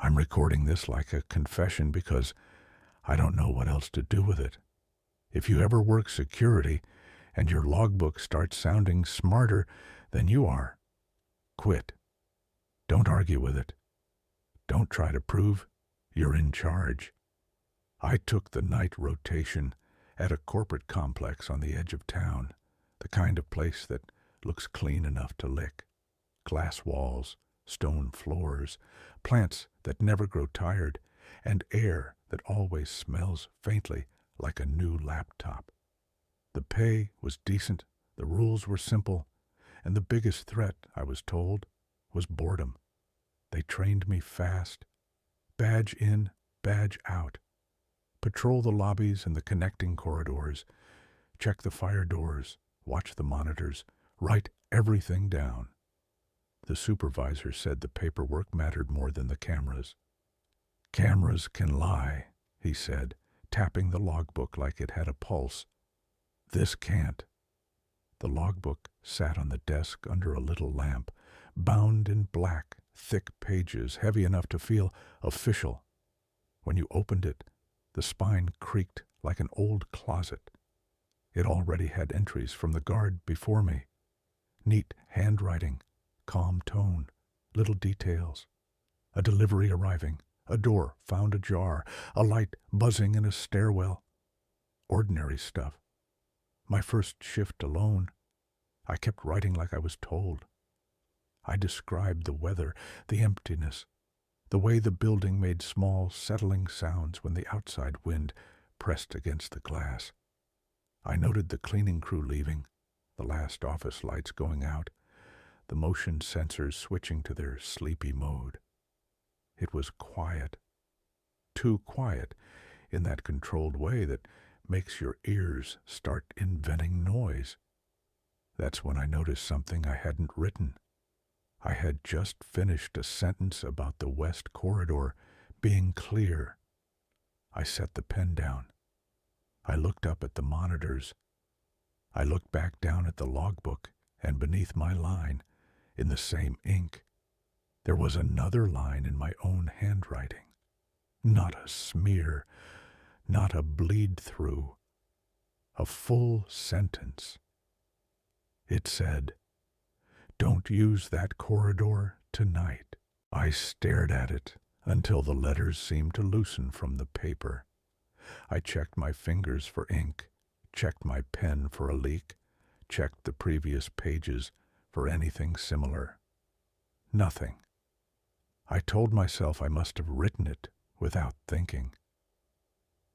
I'm recording this like a confession because I don't know what else to do with it. If you ever work security and your logbook starts sounding smarter than you are, quit. Don't argue with it. Don't try to prove you're in charge. I took the night rotation at a corporate complex on the edge of town, the kind of place that looks clean enough to lick. Glass walls, stone floors, plants that never grow tired, and air that always smells faintly like a new laptop. The pay was decent, the rules were simple, and the biggest threat, I was told, was boredom. They trained me fast. Badge in, badge out. Patrol the lobbies and the connecting corridors. Check the fire doors, watch the monitors, write everything down. The supervisor said the paperwork mattered more than the cameras. Cameras can lie, he said, tapping the logbook like it had a pulse. This can't. The logbook sat on the desk under a little lamp, bound in black, thick pages, heavy enough to feel official. When you opened it, the spine creaked like an old closet. It already had entries from the guard before me. Neat handwriting, calm tone, little details. A delivery arriving, a door found ajar, a light buzzing in a stairwell. Ordinary stuff. My first shift alone. I kept writing like I was told. I described the weather, the emptiness, the way the building made small, settling sounds when the outside wind pressed against the glass. I noted the cleaning crew leaving, the last office lights going out, the motion sensors switching to their sleepy mode. It was quiet. Too quiet, in that controlled way that makes your ears start inventing noise. That's when I noticed something I hadn't written. I had just finished a sentence about the west corridor being clear. I set the pen down. I looked up at the monitors. I looked back down at the logbook, and beneath my line, in the same ink, there was another line in my own handwriting. Not a smear, not a bleed-through, a full sentence. It said, "Don't use that corridor tonight." I stared at it until the letters seemed to loosen from the paper. I checked my fingers for ink, checked my pen for a leak, checked the previous pages for anything similar. Nothing. I told myself I must have written it without thinking.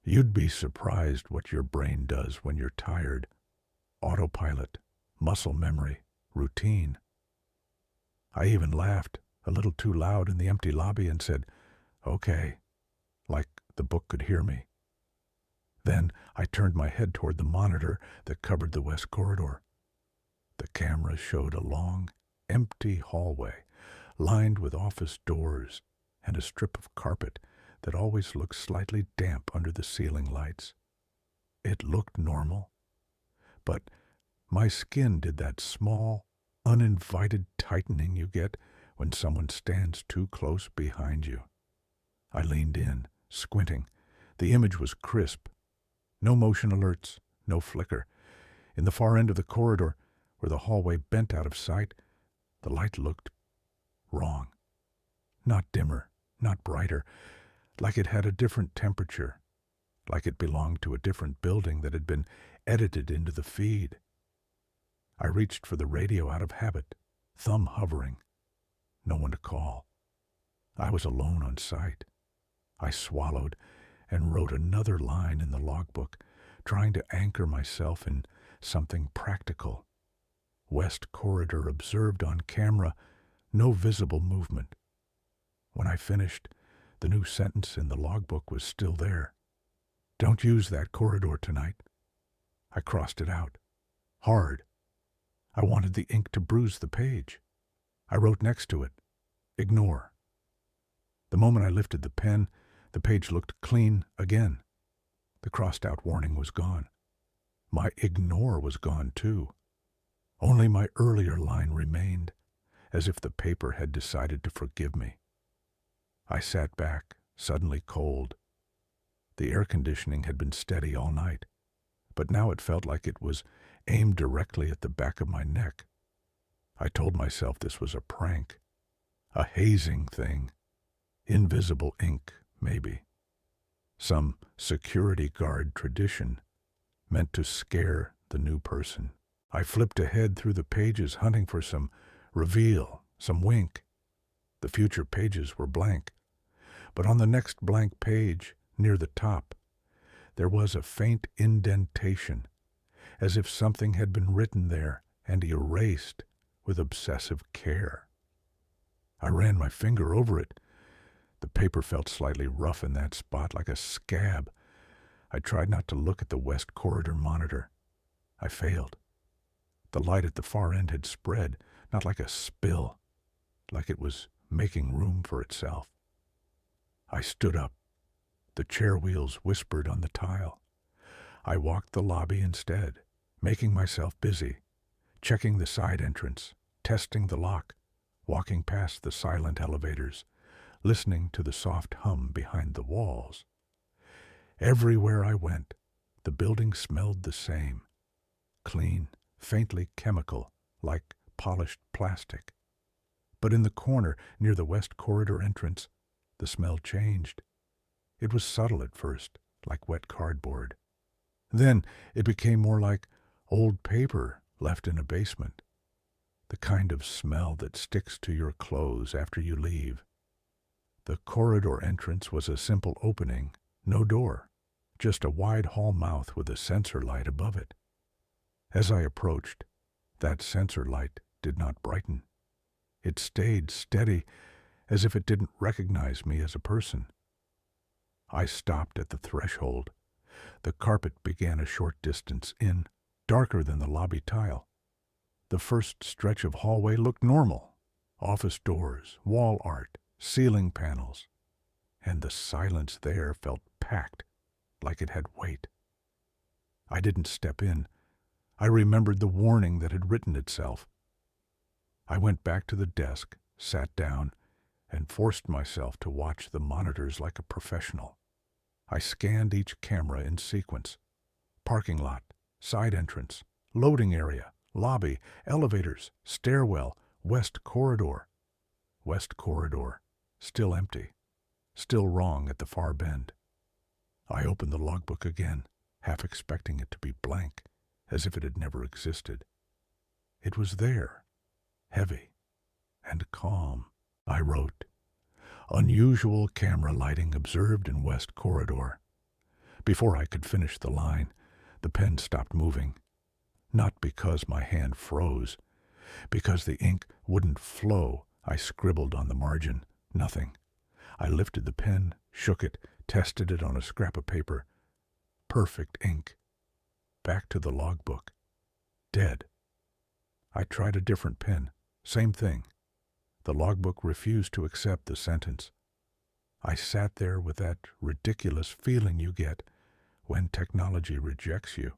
You'd be surprised what your brain does when you're tired. Autopilot, muscle memory, routine. I even laughed, a little too loud in the empty lobby, and said, "Okay," like the book could hear me. Then I turned my head toward the monitor that covered the west corridor. The camera showed a long, empty hallway, lined with office doors and a strip of carpet that always looked slightly damp under the ceiling lights. It looked normal, but my skin did that small, uninvited tightening you get when someone stands too close behind you. I leaned in, squinting. The image was crisp. No motion alerts, no flicker. In the far end of the corridor, where the hallway bent out of sight, the light looked wrong. Not dimmer, not brighter, like it had a different temperature, like it belonged to a different building that had been edited into the feed. I reached for the radio out of habit, thumb hovering. No one to call. I was alone on site. I swallowed and wrote another line in the logbook, trying to anchor myself in something practical. West corridor observed on camera, no visible movement. When I finished, the new sentence in the logbook was still there. "Don't use that corridor tonight." I crossed it out. Hard. I wanted the ink to bruise the page. I wrote next to it, "Ignore." The moment I lifted the pen, the page looked clean again. The crossed-out warning was gone. My ignore was gone, too. Only my earlier line remained, as if the paper had decided to forgive me. I sat back, suddenly cold. The air conditioning had been steady all night, but now it felt like it was aimed directly at the back of my neck. I told myself this was a prank, a hazing thing, invisible ink, maybe. Some security guard tradition meant to scare the new person. I flipped ahead through the pages, hunting for some reveal, some wink. The future pages were blank, but on the next blank page, near the top, there was a faint indentation, as if something had been written there and erased with obsessive care. I ran my finger over it. The paper felt slightly rough in that spot, like a scab. I tried not to look at the west corridor monitor. I failed. The light at the far end had spread, not like a spill, like it was making room for itself. I stood up. The chair wheels whispered on the tile. I walked the lobby instead, making myself busy, checking the side entrance, testing the lock, walking past the silent elevators, listening to the soft hum behind the walls. Everywhere I went, the building smelled the same, clean, faintly chemical, like polished plastic. But in the corner, near the west corridor entrance, the smell changed. It was subtle at first, like wet cardboard. Then it became more like old paper left in a basement, the kind of smell that sticks to your clothes after you leave. The corridor entrance was a simple opening, no door, just a wide hall mouth with a sensor light above it. As I approached, that sensor light did not brighten. It stayed steady, as if it didn't recognize me as a person. I stopped at the threshold. The carpet began a short distance in, darker than the lobby tile. The first stretch of hallway looked normal. Office doors, wall art, ceiling panels. And the silence there felt packed, like it had weight. I didn't step in. I remembered the warning that had written itself. I went back to the desk, sat down, and forced myself to watch the monitors like a professional. I scanned each camera in sequence. Parking lot, side entrance, loading area, lobby, elevators, stairwell, west corridor. West corridor, still empty, still wrong at the far bend. I opened the logbook again, half expecting it to be blank, as if it had never existed. It was there, heavy and calm. I wrote, "Unusual camera lighting observed in West Corridor." Before I could finish the line, the pen stopped moving. Not because my hand froze. Because the ink wouldn't flow, I scribbled on the margin. Nothing. I lifted the pen, shook it, tested it on a scrap of paper. Perfect ink. Back to the logbook. Dead. I tried a different pen. Same thing. The logbook refused to accept the sentence. I sat there with that ridiculous feeling you get when technology rejects you.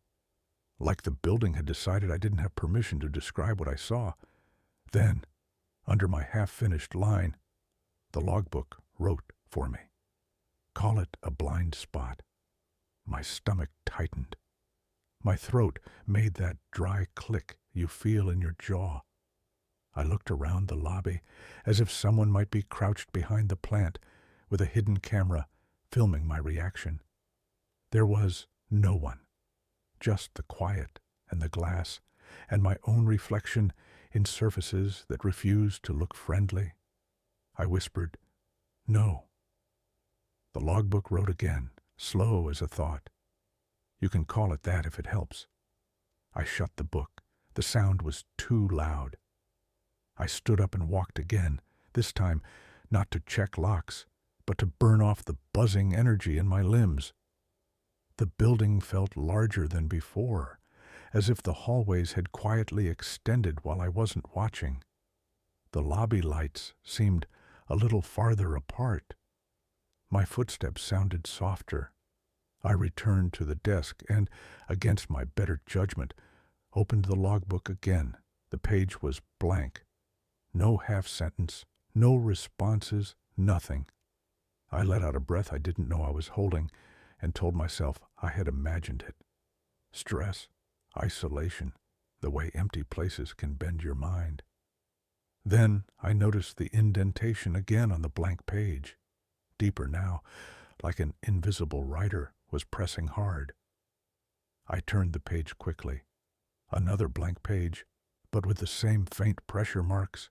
Like the building had decided I didn't have permission to describe what I saw. Then, under my half-finished line, the logbook wrote for me. Call it a blind spot. My stomach tightened. My throat made that dry click you feel in your jaw. I looked around the lobby as if someone might be crouched behind the plant with a hidden camera filming my reaction. There was no one, just the quiet and the glass and my own reflection in surfaces that refused to look friendly. I whispered, "No." The logbook wrote again, slow as a thought. You can call it that if it helps. I shut the book. The sound was too loud. I stood up and walked again, this time not to check locks, but to burn off the buzzing energy in my limbs. The building felt larger than before, as if the hallways had quietly extended while I wasn't watching. The lobby lights seemed a little farther apart. My footsteps sounded softer. I returned to the desk and, against my better judgment, opened the logbook again. The page was blank. No half sentence, no responses, nothing. I let out a breath I didn't know I was holding and told myself I had imagined it. Stress, isolation, the way empty places can bend your mind. Then I noticed the indentation again on the blank page, deeper now, like an invisible writer was pressing hard. I turned the page quickly. Another blank page, but with the same faint pressure marks,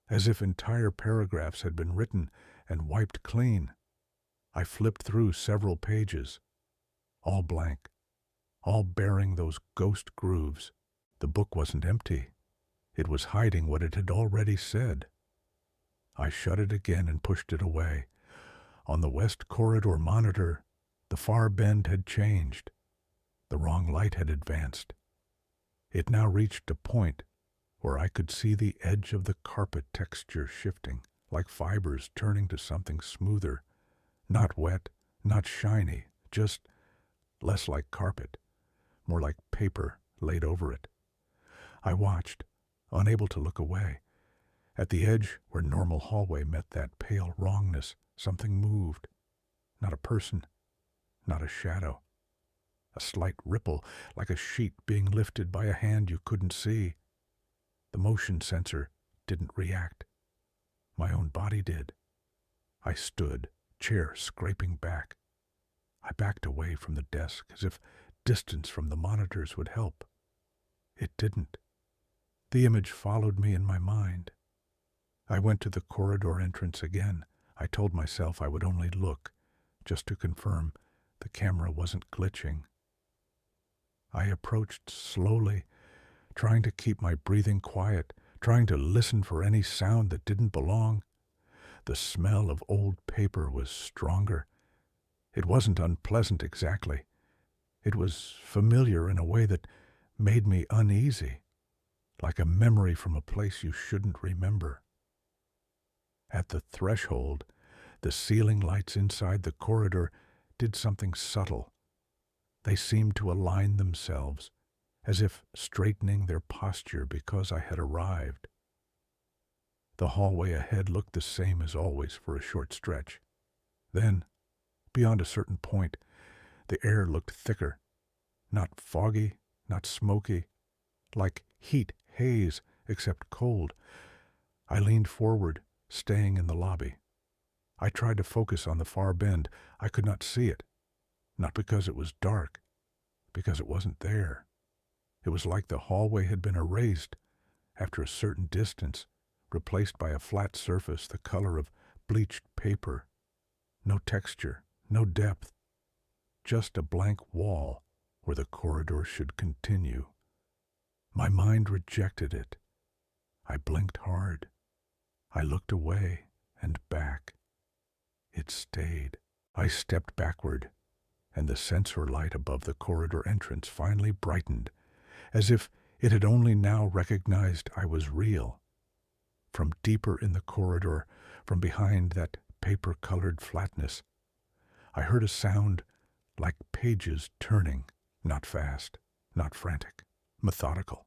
as if entire paragraphs had been written and wiped clean. I flipped through several pages, all blank, all bearing those ghost grooves. The book wasn't empty. It was hiding what it had already said. I shut it again and pushed it away. On the west corridor monitor, the far bend had changed. The wrong light had advanced. It now reached a point where I could see the edge of the carpet texture shifting, like fibers turning to something smoother, not wet, not shiny, just less like carpet, more like paper laid over it. I watched, unable to look away. At the edge where normal hallway met that pale wrongness, something moved. Not a person, not a shadow. A slight ripple, like a sheet being lifted by a hand you couldn't see. The motion sensor didn't react. My own body did. I stood, chair scraping back. I backed away from the desk as if distance from the monitors would help. It didn't. The image followed me in my mind. I went to the corridor entrance again. I told myself I would only look, just to confirm the camera wasn't glitching. I approached slowly, trying to keep my breathing quiet, trying to listen for any sound that didn't belong. The smell of old paper was stronger. It wasn't unpleasant exactly. It was familiar in a way that made me uneasy, like a memory from a place you shouldn't remember. At the threshold, the ceiling lights inside the corridor did something subtle. They seemed to align themselves, as if straightening their posture because I had arrived. The hallway ahead looked the same as always for a short stretch. Then, beyond a certain point, the air looked thicker, not foggy, not smoky, like heat haze, except cold. I leaned forward, staying in the lobby. I tried to focus on the far bend. I could not see it. Not because it was dark, because it wasn't there. It was like the hallway had been erased after a certain distance, replaced by a flat surface the color of bleached paper. No texture, no depth, just a blank wall where the corridor should continue. My mind rejected it. I blinked hard. I looked away and back. It stayed. I stepped backward, and the sensor light above the corridor entrance finally brightened, as if it had only now recognized I was real. From deeper in the corridor, from behind that paper-colored flatness, I heard a sound like pages turning, not fast, not frantic, methodical,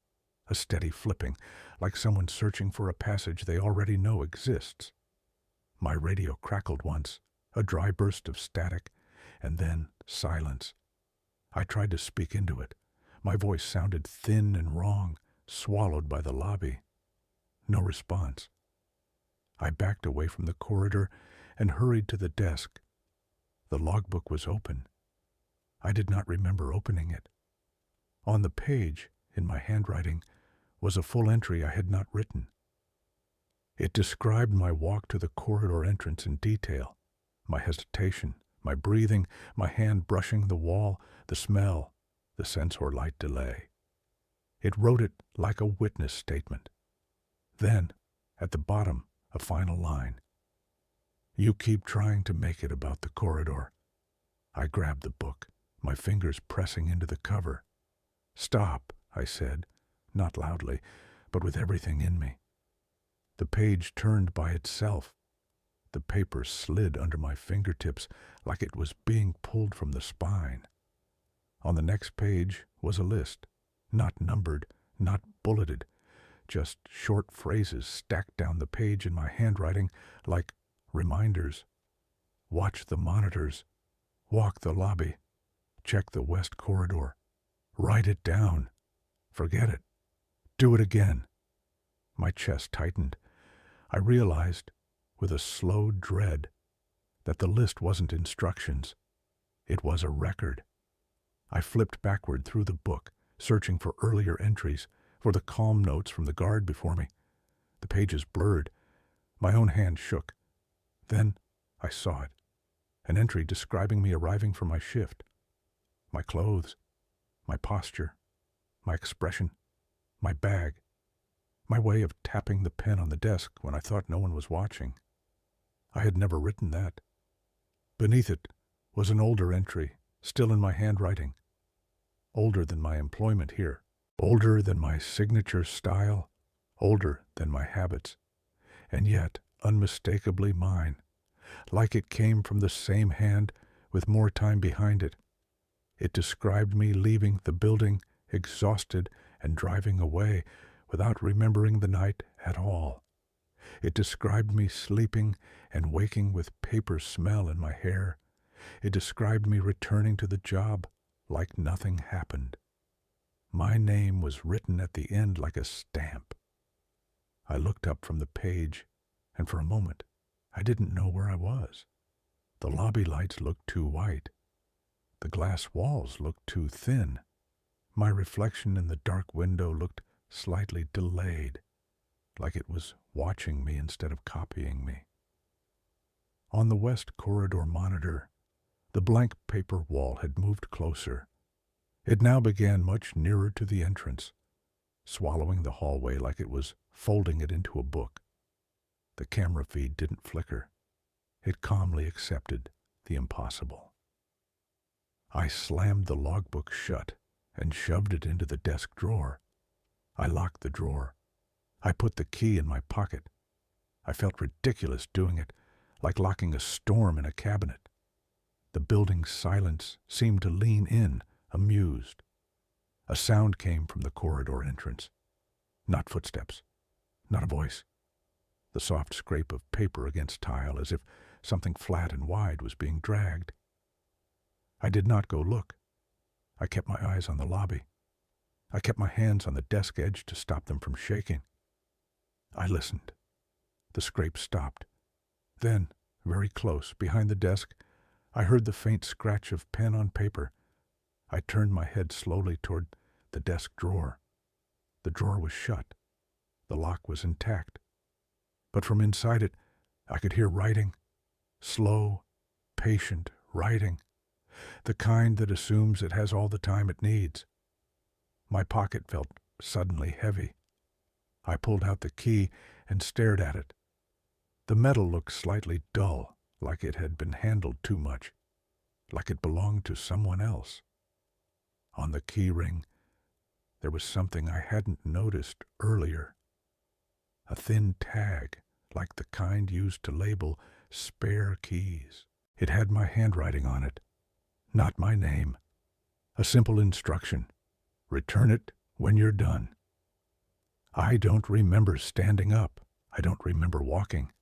a steady flipping, like someone searching for a passage they already know exists. My radio crackled once, a dry burst of static, and then silence. I tried to speak into it. My voice sounded thin and wrong, swallowed by the lobby. No response. I backed away from the corridor and hurried to the desk. The logbook was open. I did not remember opening it. On the page, in my handwriting, was a full entry I had not written. It described my walk to the corridor entrance in detail, my hesitation, my breathing, my hand brushing the wall, the smell, the sensor light delay. It wrote it like a witness statement. Then, at the bottom, a final line. You keep trying to make it about the corridor. I grabbed the book, my fingers pressing into the cover. Stop, I said, not loudly, but with everything in me. The page turned by itself. The paper slid under my fingertips like it was being pulled from the spine. On the next page was a list, not numbered, not bulleted, just short phrases stacked down the page in my handwriting like reminders. watch the monitors, walk the lobby, check the west corridor, write it down, forget it, do it again. My chest tightened. I realized, with a slow dread, that the list wasn't instructions. It was a record. I flipped backward through the book, searching for earlier entries, for the calm notes from the guard before me. The pages blurred. My own hand shook. Then I saw it. An entry describing me arriving for my shift. My clothes, my posture, my expression, my bag, my way of tapping the pen on the desk when I thought no one was watching. I had never written that. Beneath it was an older entry, still in my handwriting. Older than my employment here. Older than my signature style. Older than my habits. And yet unmistakably mine. Like it came from the same hand with more time behind it. It described me leaving the building, exhausted and driving away without remembering the night at all. It described me sleeping and waking with paper smell in my hair. It described me returning to the job like nothing happened. My name was written at the end like a stamp. I looked up from the page, and for a moment I didn't know where I was. The lobby lights looked too white. The glass walls looked too thin. My reflection in the dark window looked slightly delayed, like it was watching me instead of copying me. On the west corridor monitor, the blank paper wall had moved closer. It now began much nearer to the entrance, swallowing the hallway like it was folding it into a book. The camera feed didn't flicker. It calmly accepted the impossible. I slammed the logbook shut and shoved it into the desk drawer. I locked the drawer. I put the key in my pocket. I felt ridiculous doing it, like locking a storm in a cabinet. The building's silence seemed to lean in, amused. A sound came from the corridor entrance. Not footsteps, not a voice. The soft scrape of paper against tile, as if something flat and wide was being dragged. I did not go look. I kept my eyes on the lobby. I kept my hands on the desk edge to stop them from shaking. I listened. The scrape stopped. Then, very close, behind the desk, I heard the faint scratch of pen on paper. I turned my head slowly toward the desk drawer. The drawer was shut. The lock was intact. But from inside it, I could hear writing. Slow, patient writing. The kind that assumes it has all the time it needs. My pocket felt suddenly heavy. I pulled out the key and stared at it. The metal looked slightly dull, like it had been handled too much, like it belonged to someone else. On the key ring, there was something I hadn't noticed earlier. A thin tag, like the kind used to label spare keys. It had my handwriting on it, not my name. A simple instruction: return it when you're done. I don't remember standing up. I don't remember walking.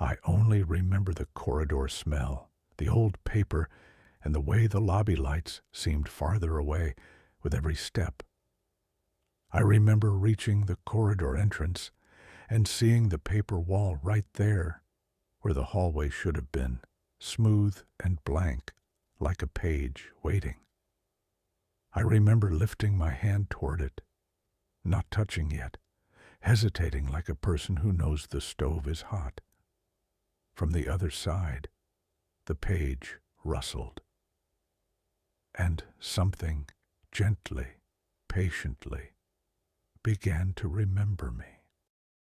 I only remember the corridor smell, the old paper, and the way the lobby lights seemed farther away with every step. I remember reaching the corridor entrance and seeing the paper wall right there, where the hallway should have been, smooth and blank, like a page waiting. I remember lifting my hand toward it, not touching yet, hesitating like a person who knows the stove is hot. From the other side, the page rustled, and something gently, patiently, began to remember me.